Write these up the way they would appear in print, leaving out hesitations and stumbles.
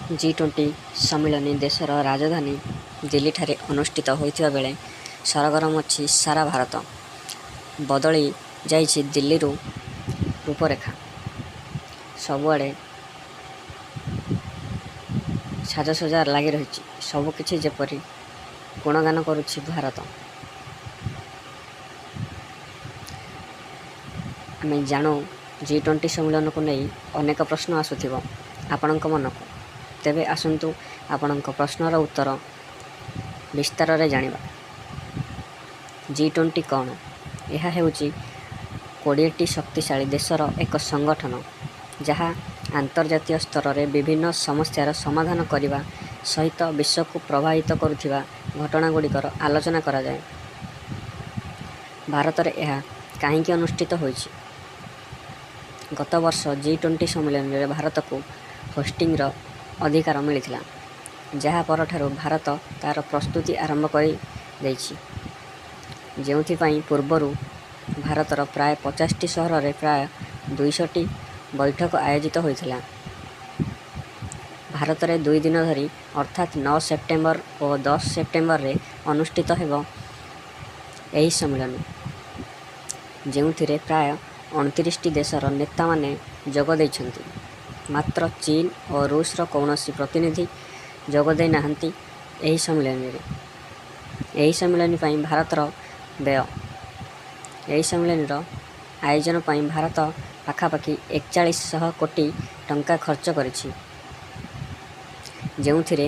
G20 ସମ୍ମିଳନୀ ଦେଶର ରାଜଧାନୀ ଦିଲ୍ଲୀଠାରେ ଅନୁଷ୍ଠିତ ହୋଇଥିବା ବେଳେ ସରଗରମ ଅଛି ସାରା ଭାରତ। ବଦଳି ଯାଇଛି ଦିଲ୍ଲୀରୁ ରୂପରେଖା। ସବୁଆଡ଼େ ସାଜସଜ୍ଜା ଲାଗି ରହିଛି। ସବୁକିଛି ଯେପରି ଗୁଣଗାନ କରୁଛି ଭାରତ। ଆମେ ଜାଣୁ G20 ସମ୍ମିଳନୀକୁ ନେଇ ଅନେକ ପ୍ରଶ୍ନ ଆସୁଥିବ ଆପଣଙ୍କ ମନକୁ। ତେବେ ଆସନ୍ତୁ ଆପଣଙ୍କ ପ୍ରଶ୍ନର ଉତ୍ତର ବିସ୍ତାରରେ ଜାଣିବା। G20 କ'ଣ? ଏହା ହେଉଛି 20ଟି ଶକ୍ତିଶାଳୀ ଦେଶର ଏକ ସଂଗଠନ ଯାହା ଆନ୍ତର୍ଜାତୀୟ ସ୍ତରରେ ବିଭିନ୍ନ ସମସ୍ୟାର ସମାଧାନ କରିବା ସହିତ ବିଶ୍ୱକୁ ପ୍ରଭାବିତ କରୁଥିବା ଘଟଣାଗୁଡ଼ିକର ଆଲୋଚନା କରାଯାଏ। ଭାରତରେ ଏହା କାହିଁକି ଅନୁଷ୍ଠିତ ହୋଇଛି? ଗତ ବର୍ଷ G20 ସମ୍ମିଳନୀରେ ଭାରତକୁ ହୋଷ୍ଟିଂର ଅଧିକାର ମିଳିଥିଲା, ଯାହା ପରଠାରୁ ଭାରତ ତା'ର ପ୍ରସ୍ତୁତି ଆରମ୍ଭ କରି ଦେଇଛି, ଯେଉଁଥିପାଇଁ ପୂର୍ବରୁ ଭାରତର ପ୍ରାୟ 50ଟି ସହରରେ ପ୍ରାୟ 200ଟି ବୈଠକ ଆୟୋଜିତ ହୋଇଥିଲା। ଭାରତରେ 2 ଦିନ ଧରି ଅର୍ଥାତ୍ 9 ସେପ୍ଟେମ୍ବର ଓ 10 ସେପ୍ଟେମ୍ବରରେ ଅନୁଷ୍ଠିତ ହେବ ଏହି ସମ୍ମିଳନୀ, ଯେଉଁଥିରେ ପ୍ରାୟ 29ଟି ଦେଶର ନେତାମାନେ ଯୋଗ ଦେଇଛନ୍ତି। ମାତ୍ର ଚୀନ ଓ ରୁଷର କୌଣସି ପ୍ରତିନିଧି ଯୋଗ ଦେଇ ନାହାନ୍ତି ଏହି ସମ୍ମିଳନୀରେ। ଏହି ସମ୍ମିଳନୀ ପାଇଁ ଭାରତର ବ୍ୟୟ। ଏହି ସମ୍ମିଳନୀର ଆୟୋଜନ ପାଇଁ ଭାରତ ପାଖାପାଖି 4100 କୋଟି ଟଙ୍କା ଖର୍ଚ୍ଚ କରିଛି, ଯେଉଁଥିରେ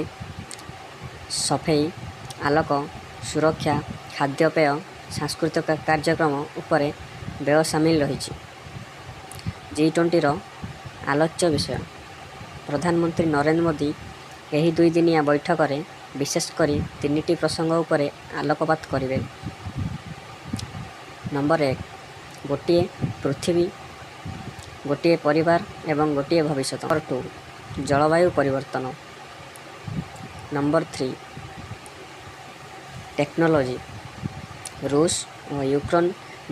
ସଫେଇ, ଆଲୋକ, ସୁରକ୍ଷା, ଖାଦ୍ୟପେୟ, ସାଂସ୍କୃତିକ କାର୍ଯ୍ୟକ୍ରମ ଉପରେ ବ୍ୟୟ ସାମିଲ ରହିଛି। G20ର ଆଲୋଚ୍ୟ ବିଷୟ। ପ୍ରଧାନମନ୍ତ୍ରୀ ନରେନ୍ଦ୍ର ମୋଦି ଏହି 2 ଦିନିଆ ବୈଠକରେ ବିଶେଷ କରି 3ଟି ପ୍ରସଙ୍ଗ ଉପରେ ଆଲୋକପାତ କରିବେ। ନମ୍ବର 1, ଗୋଟିଏ ପୃଥିବୀ, ଗୋଟିଏ ପରିବାର ଏବଂ ଗୋଟିଏ ଭବିଷ୍ୟତ। ନମ୍ବର 2, ଜଳବାୟୁ ପରିବର୍ତ୍ତନ। Number 3, technology. ରୁଷ ଓ ୟୁକ୍ରେନ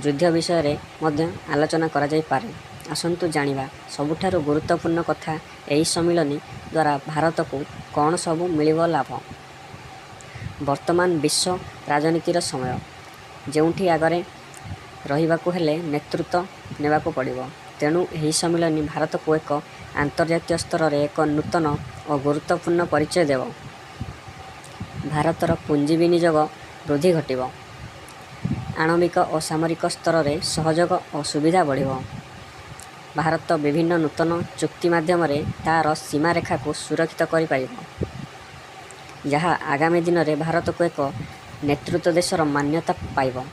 ଯୁଦ୍ଧ ବିଷୟରେ ମଧ୍ୟ ଆଲୋଚନା କରାଯାଇପାରେ। ଆସନ୍ତୁ ଜାଣିବା ସବୁଠାରୁ ଗୁରୁତ୍ୱପୂର୍ଣ୍ଣ କଥା, ଏହି ସମ୍ମିଳନୀ ଦ୍ୱାରା ଭାରତକୁ କ'ଣ ସବୁ ମିଳିବ ଲାଭ। ବର୍ତ୍ତମାନ ବିଶ୍ୱ ରାଜନୀତିର ସମୟ, ଯେଉଁଠି ଆଗରେ ରହିବାକୁ ହେଲେ ନେତୃତ୍ୱ ନେବାକୁ ପଡ଼ିବ। ତେଣୁ ଏହି ସମ୍ମିଳନୀ ଭାରତକୁ ଏକ ଆନ୍ତର୍ଜାତୀୟ ସ୍ତରରେ ଏକ ନୂତନ ଓ ଗୁରୁତ୍ୱପୂର୍ଣ୍ଣ ପରିଚୟ ଦେବ। ଭାରତର ପୁଞ୍ଜି ବିନିଯୋଗ ବୃଦ୍ଧି ଘଟିବ। ଆଣବିକ ଓ ସାମରିକ ସ୍ତରରେ ସହଯୋଗ ଓ ସୁବିଧା ବଢ଼ିବ। ଭାରତ ବିଭିନ୍ନ ନୂତନ ଚୁକ୍ତି ମାଧ୍ୟମରେ ତା'ର ସୀମାରେଖାକୁ ସୁରକ୍ଷିତ କରିପାରିବ, ଯାହା ଆଗାମୀ ଦିନରେ ଭାରତକୁ ଏକ ନେତୃତ୍ୱ ଦେଶର ମାନ୍ୟତା ପାଇବ।